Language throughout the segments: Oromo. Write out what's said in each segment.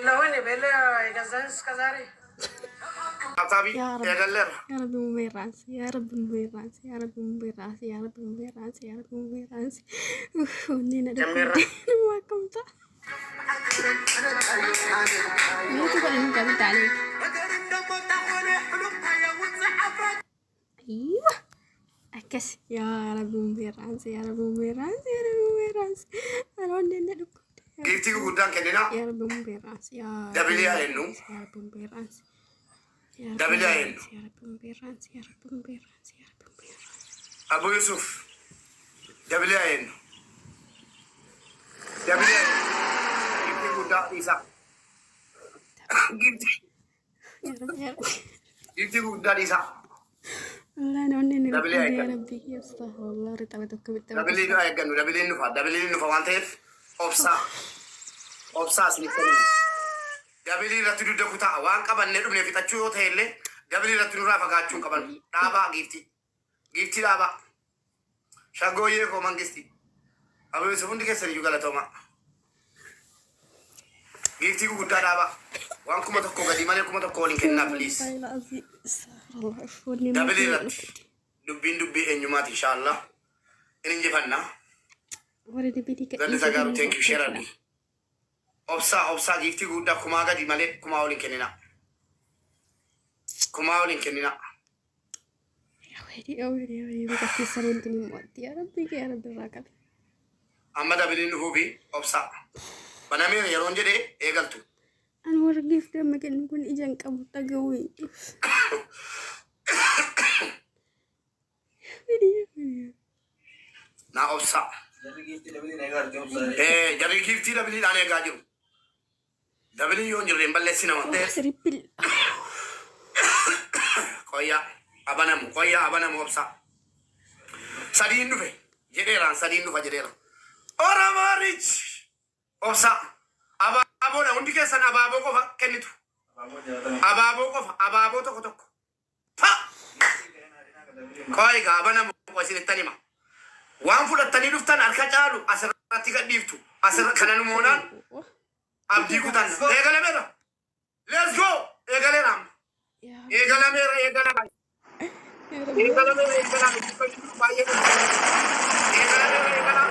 لوين بيلا يقزن كزاري Atabi Ya ya Rabbi, galler. ya Rabbi memberas, ya Rabbi memberas, ya Rabbi memberas, ya Rabbi memberas, ya Rabbi memberas. Ini nak Jamir. dukung makam tak? Ini tu kalau nak minta ni. Iya, akas ya Rabbi memberas, ya Rabbi memberas, ya Rabbi memberas. Kalau ini nak dukung. Gifti gudang kenina. Ya Rabbi memberas, ya. Dabili ya enu. Ya Rabbi memberas. Dabili ya enu. Ya Rabbi memberas, ya Rabbi memberas, ya Rabbi memberas. Abu Yusuf. Dabili ya enu. Dabili ya enu. Gifti gudang isa. Gifti. Ya Rabbi, ya Rabbi. Gifti gudang isa. Allah nonni ni Dabili ya ya enu. Rabbi ya astaghfirullah ritabe to kabit Dabili no aygan. Dabili no fa. Dabili no fa wantef. Opsa. Opsa sinikani. Dabili ratu du kuta wan kaban ne dumne fitachu yo tele. Dabili ratu rafa gachu kaban. Daba gifti. Gifti daba. Shagoye ko mangisti. Abu Yusuf ndi kesari juga la toma. Gifti ku gudda daba. Wan kuma tokko gadi male kuma tokko lin kenna please. astaghfirullah afwani Dabili rat. Dubbi enyumat inshallah. Ini jefanna. wala de bidi ka Ganda tagaru thank you sherani. Opsa gifti gudda kuma gadi male kuma olin kenina. Kuma olin kenina. ya wadi bikati sarun tini muat ya Rabbi ya Rabbi rakat Amma dabili no hubi opsa. Banami yaron jede egaltu. an war gift ma ken kun ijan kamu tagawi Na opsa. Jari gifti dabili dane gajiru. Dabili yon jirre mballe sinama. seripil Koya abanamu opsa. Sadin dufe. Jederan sadin dufa jederan. Ora marich. Opsa. Ababo na undi kesa na ababo ko kenitu. Ababo to ko. Pa. Koy ga abanamu ko sinetani ma. Wan fuda tani duftan arka chalu asarati ga diftu. Asar kananu monan abdi kutan. Egale mera. Let's go. Egale ram. ya Egala mera egala. Egala mera egala. Egala mera egala.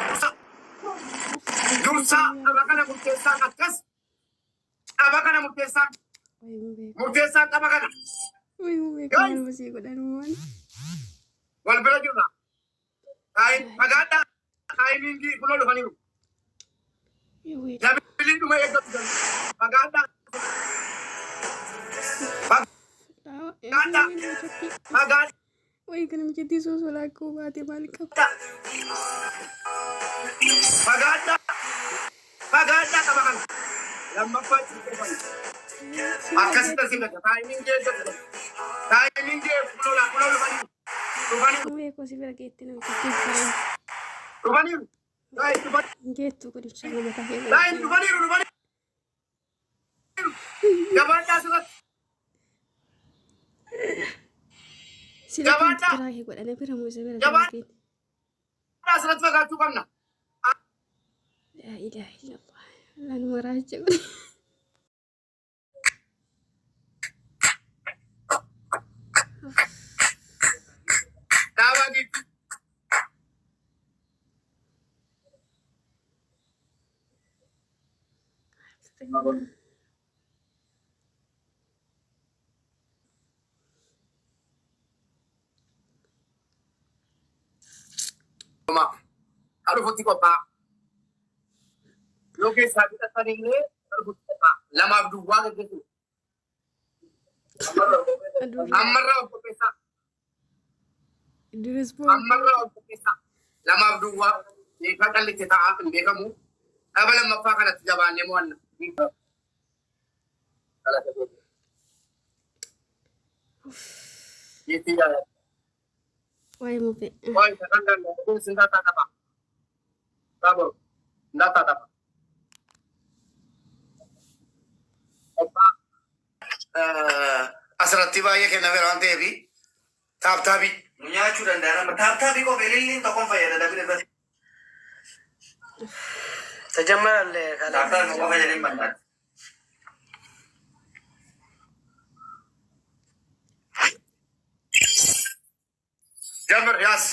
Dursa abakana mutesa akas. Abakana mutesa abakana. Uy, kamal masih ko dan mon. Wal bela juna. Kain maganda. Kain mingi kuno lo haniru. Ya wait. Dabili duma egala. Maganda. Maganda. Maganda. Uy, kan menjadi susul aku mati balik aku. Maganda. Maganda kabakan. Lampa Akas kita sila timing dia pulau bani. Uy, aku sih bilang gitu nih. Gitu. Rubani. Dai rubani. Gitu kok dicari mata hebat. Dai rubani. Gabanda surat. Sila Gabanda. terakhir kok ada pira mau saya bilang. Gabanda surat fagatu kamna. La ilaha illallah. Lan meraja. Dawa gitu. Ma. Aduh putih kok Pak. Loke sabi tadi ini aduh putih kok Pak. Lama dua gitu. Aduh, Amarra ko pesa. direspon. Amarra ko pesa. Lama dua. Ni kadali kita akan beka mu. Abala mafaka na tijabane mo an. Kala ta. Yiti ya. Wai mo pe. Oi, kandan ko sinda ta pa. Tabo. Ndata ta pa. Opa. Asratti baay'ee kenna beeran ta'eefi taaptaabii nyaachuu danda'an taaptaabii qofa ililliin tokkoon fayyada dabire bati. Tajammalallee taaptaabii qofa jedhin bal'aati. Jammer yas.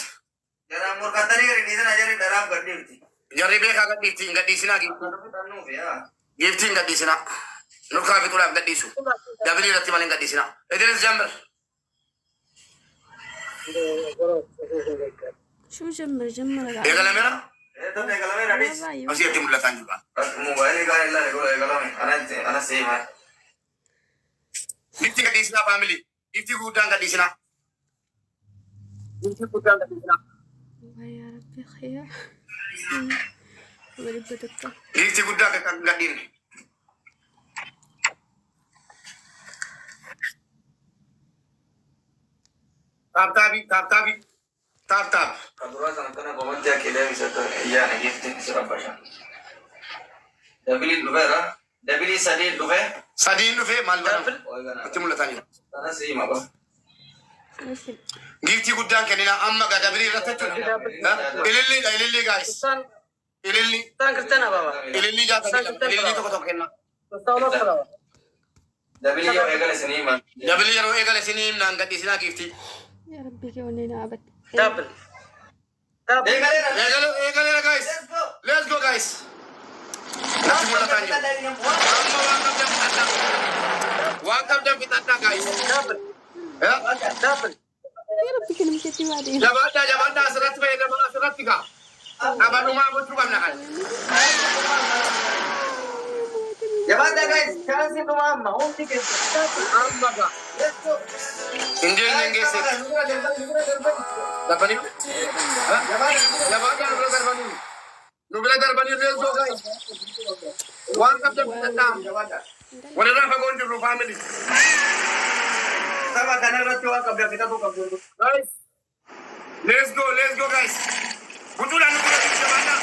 Dalam murkatani kali ni sana jadi dalam berdiri. Jarri beka gadhiitti hin gadhiisinaa giiftii hin gadhiisinaa nurkaa fixuudhaaf gadhiisu dabilii irratti malee hin gadhiisinaa Idris Jammer شو جمر جمر eegalameera أيوة. asitti mul'ataan jiru Mobile kali lah egalame. Anak sih mah. giiftii gadhiisinaa faamilii giiftii guddaan gadhiisinaa giiftii guddaan gadhiisinaa والله يا ربي خير ولي بدك giiftii guddaa gadhiinne taap Kadura sana kena komentar kita bisa tu. Iya, nak gifting surah pasang. Dabili lubera. Dabili sadi lubera. sadiin dhufee maal jedhama Oh, iya itti mul'ataan jiru Anak sih mah bah. giiftii guddaan kennina amma dabilii irratti jechuudha ililliidha ilillii gaayis ilillii Tan Kristen apa bah? ilillii jaatamidha ilillii tokko tokko kenna Dabili yang egal sini mah. dabilii yeroo eegale isinii himnaan gadhiisinaa giiftii يا ربي كونينا أبد Double. eegaleera gaayis let's go gaayis natti mul'ataan jiru amma waan qabdan fixadhaa gaayis Double. يا ربي كلمة كتير بعدين jabaadhaa asirratti fayyadamaa asirratti kaa qabanumaa gochuu qabna kan Jawaban guys, sekarang sih tuh mama, tiket. amma gaa Indian geesse darbanii jabaadhaa nu bira darbanii let's go gaayis waan qabdan fixadhaa walirraa fagoon jirru faamilii Sama kanan roti wah kabel kita tuh kabel. guys let's go guys butuudhaan nu bira jabaadhaa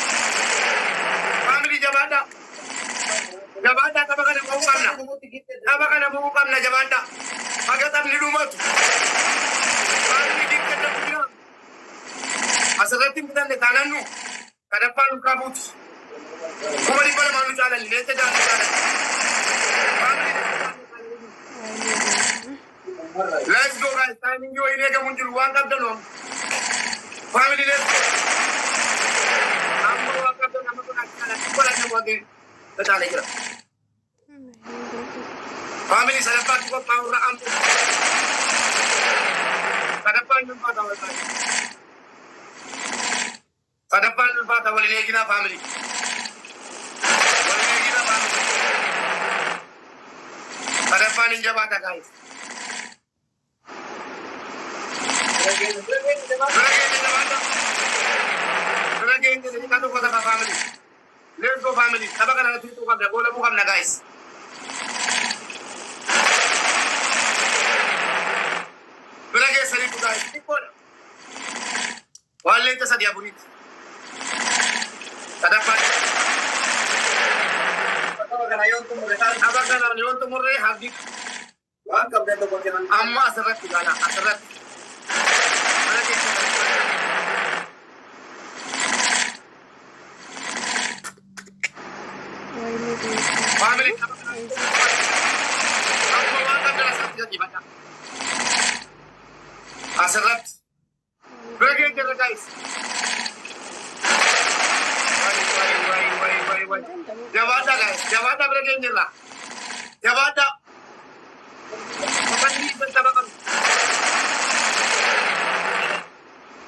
faamilii jabaadhaa tapha kana bu'uu qabna jabaadhaa haga taphni dhumatu faamilii dikkata jira asirratti hin bitanne taanannu kadaffaan nu qabuuti kuma dhibba lamaan nu caalanni leessa jaallu let's go guys timing yoo hin eegamu hin jiru waan qabdan oom family let's go amma waan qabdan amma kun akkana kola nama wagee tataalee jira family sadaffaatti qophaa'urra amtu sadaffaan ulfaata waltaa sadaffaan ulfaata waliin eeginaa family waliin eeginaa family sadaffaan hin jabaata guys Let's go family. Apa kan ada itu kan boleh bukan na guys. Berage sari tu guys. Ikut. Wale kita sadia bunyi. Ada apa? Apa kan ayon tu murre habis. Wah kabel tu boleh amma asarat tigana asarat. Family Asarat Berage jala guys Wai Jawada guys Jawada berage jala Jawada Pandi bentar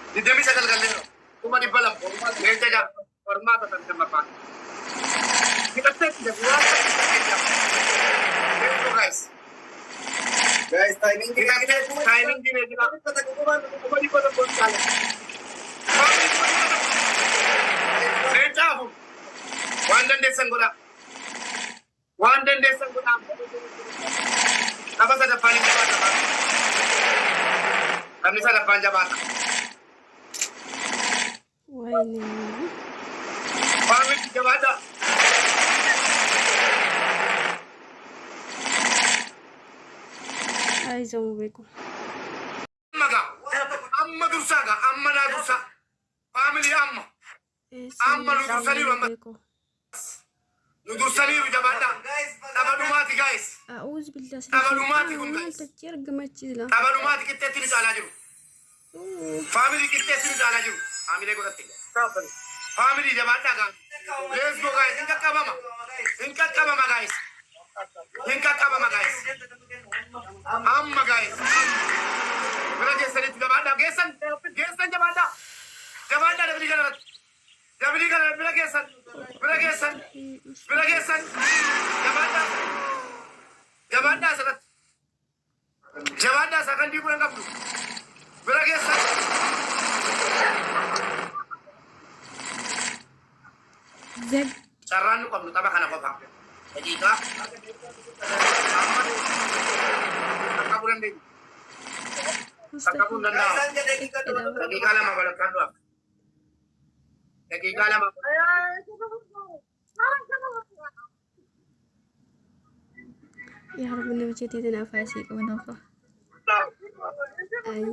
di demi sakal galero cuma di balam ngente ja formata tante mapa kita tek de buat itu guys timing kita timing di kita kata cuma di pada kontal Rejabu Wandan desan guna apa saja paling cepat kami sada panjabata ويلي Pamit jabata. عايزة بكم Maga. Amma dursaga. Amma na dursa. Family amma. Amma lu dursaniru amma. بكم Lu dursaniru jabata. Tabalumati guys. أعوذ بالله Tabalumati kun ما guys. تجرق ما تجيلا Tabalumati kittetti ni caalaa jiru. Family kitte sin jala jiru. Family ko ratte. Family jamaata ga. Let's go guys. Inka kaba guys. Amma guys. Bera gesan itu jamaata gesan jamaata. Jamaata dabli kana bera gesan. Jamaata sarat. Jamaata sakan di kurang kaplu. Bera gesan. Zed. Caraan lu kamu tambah kana apa? Jadi ka. Kabulan din. Kabulan na. Lagi ka lang mabalakan do. Lagi ka lang Ya Rabbi wajiti nafasi ko nako. Ayo,